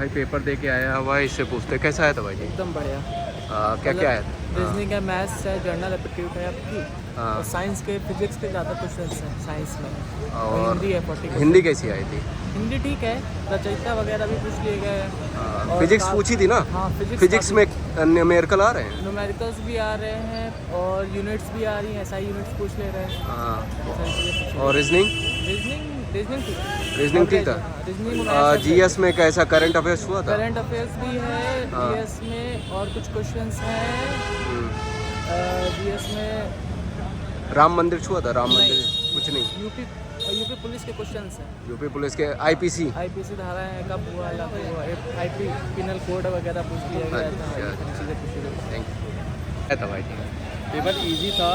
भाई पेपर दे के आया हुआ है, इससे पूछते कैसा आया था भाई जी? एकदम बढ़िया। क्या क्या आया था? रीजनिंग है, मैथ्स है, जर्नल एप्टीट्यूड है आपकी, और साइंस के फिजिक्स के ज़्यादा क्वेश्चंस हैं साइंस में, और हिंदी है 40। हिंदी कैसी आई थी? हिंदी ठीक है, रचयिता वगैरह भी पूछ लिए गए हैं। फिजिक्स पूछी थी ना? हाँ, फिजिक्स में न्यूमेरिकल आ रहे हैं, न्यूमेरिकल्स भी आ रहे हैं और यूनिट्स भी आ रही हैं, SI यूनिट्स पूछ ले रहे हैं। सारी चीज़ें पूछ और रीजनिंग ठीक था। जीएस में कैसा करंट अफेयर्स हुआ था? करंट अफेयर्स भी है जीएस में, और कुछ क्वेश्चंस हैं जीएस में। राम मंदिर छुआ था? राम मंदिर कुछ नहीं। यूपी पुलिस के क्वेश्चंस हैं। यूपी पुलिस के आईपीसी धाराएं कब हुआ, या फिर आईपी पिनल कोड वगैरह पूछ लिया गया था, चीज़ें पूछ ली गई। Thank you. था भाई पेपर इजी था।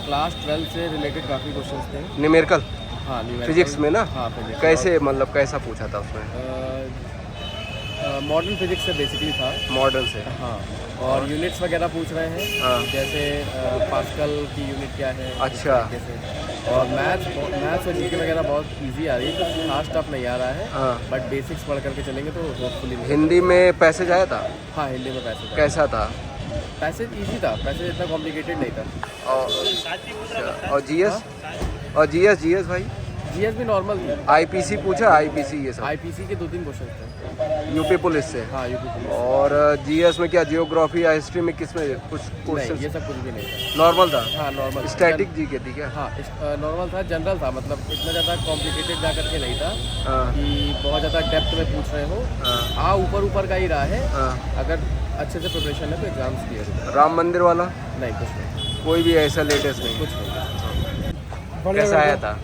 क्लास 12 से रिलेटेड काफ़ी क्वेश्चंस थे। न्यूमेरिकल? हाँ, फिजिक्स में ना? हाँ, फिजिक्स। कैसे मतलब कैसा पूछा था उसमें? मॉडर्न फिजिक्स से बेसिकली था। मॉडर्न से? हाँ, और यूनिट्स वगैरह पूछ रहे हैं, जैसे पास्कल की यूनिट क्या है। अच्छा। और मैथ्स और जीके वगैरह बहुत इजी आ रही है, कुछ खास टफ नहीं आ रहा है। बट बेसिक्स पढ़ करके चलेंगे तो होपफुली। हिंदी में पैसेज आया था? हाँ, हिंदी में पैसेज कैसा था? पैसेज इजी था, पैसेज इतना कॉम्प्लिकेटेड नहीं था। और जीएस? और जीएस भाई? जीएस भी नॉर्मल थी। आईपीसी पूछा? आईपीसी ये सब? आईपीसी के 2-3 क्वेश्चन थे। यूपी पुलिस से? हाँ, यूपी पुलिस। और जीएस में क्या जियोग्राफी या हिस्ट्री में किसमें कुछ क्वेश्चन? ये सब कुछ भी नहीं था, नॉर्मल था। हाँ, नॉर्मल। स्टैटिक जीके थी क्या? हाँ, नॉर्मल था, जनरल था, मतलब इतना ज़्यादा कॉम्प्लिकेटेड जा करके नहीं था कि बहुत ज़्यादा डेप्थ में पूछ रहे हो। ऊपर का ही रहा है। अगर अच्छे से प्रिपरेशन है तो एग्जाम्स क्लियर। राम मंदिर वाला? नहीं, कुछ नहीं, कोई भी ऐसा लेटेस्ट नहीं? कुछ नहीं। कैसा आया था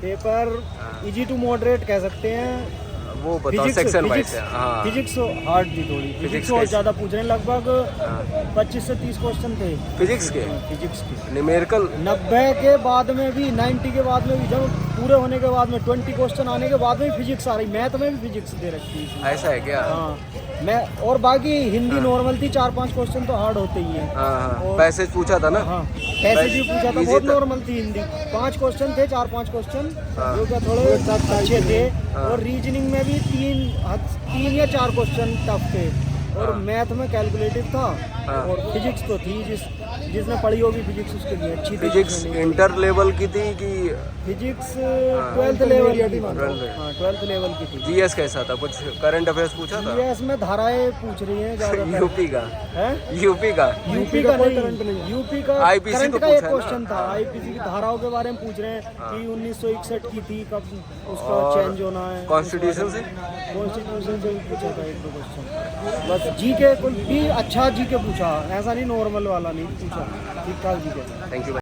पेपर? इजी टू मॉडरेट कह सकते हैं। वो बताओ सेक्शन वाइज से। हाँ, फिजिक्स हार्ड थी थोड़ी। फिजिक्स बहुत ज़्यादा पूछ रहे हैं, लगभग 25 से 30 क्वेश्चन थे फिजिक्स के। फिजिक्स के न्यूमेरिकल 90 के बाद में भी, 90 के बाद में भी, जब पूरे होने के बाद में 20 क्वेश्चन आने के बाद में भी फिजिक्स आ रही। मैथ में भी फिजिक्स दे रखी है। ऐसा है क्या? हाँ, मैं और बाकी हिंदी नॉर्मल थी, 4-5 क्वेश्चन तो हार्ड होते ही हैं। पैसेज पूछा था ना? हाँ, पैसेज भी पूछा था, बहुत नॉर्मल थी हिंदी। 5 क्वेश्चन थे, 4-5 क्वेश्चन जो क्या थोड़े अच्छे थे। और रीजनिंग में भी 3 या 4 क्वेश्चन टफ थे। और मैथ में कैलकुलेटिव था। और फिजिक्स तो थी, जिसने पढ़ी होगी फिजिक्स उसके लिए अच्छी थी। फिजिक्स इंटर लेवल की थी कि फिजिक्स 12th लेवल की थी? हाँ, 12th लेवल की थी। जीएस कैसा था? कुछ करंट अफेयर्स पूछा था? जीएस में धाराएं पूछ रही हैं ज़्यादा। यूपी का? है यूपी का कोई करंट नहीं। यूपी का आईपीसी करंट तो का एक पूछा क्वेश्चन था। आईपीसी की धाराओं के बारे में पूछ रहे हैं कि 1961 की थी, कब उसका चेंज होना है। कॉन्स्टिट्यूशन से भी पूछा था 1-2 क्वेश्चन। बस जीके कोई भी अच्छा जीके पूछा, ऐसा नहीं नॉर्मल वाला नहीं पूछा, ठीक ठाक जीके। Thank you.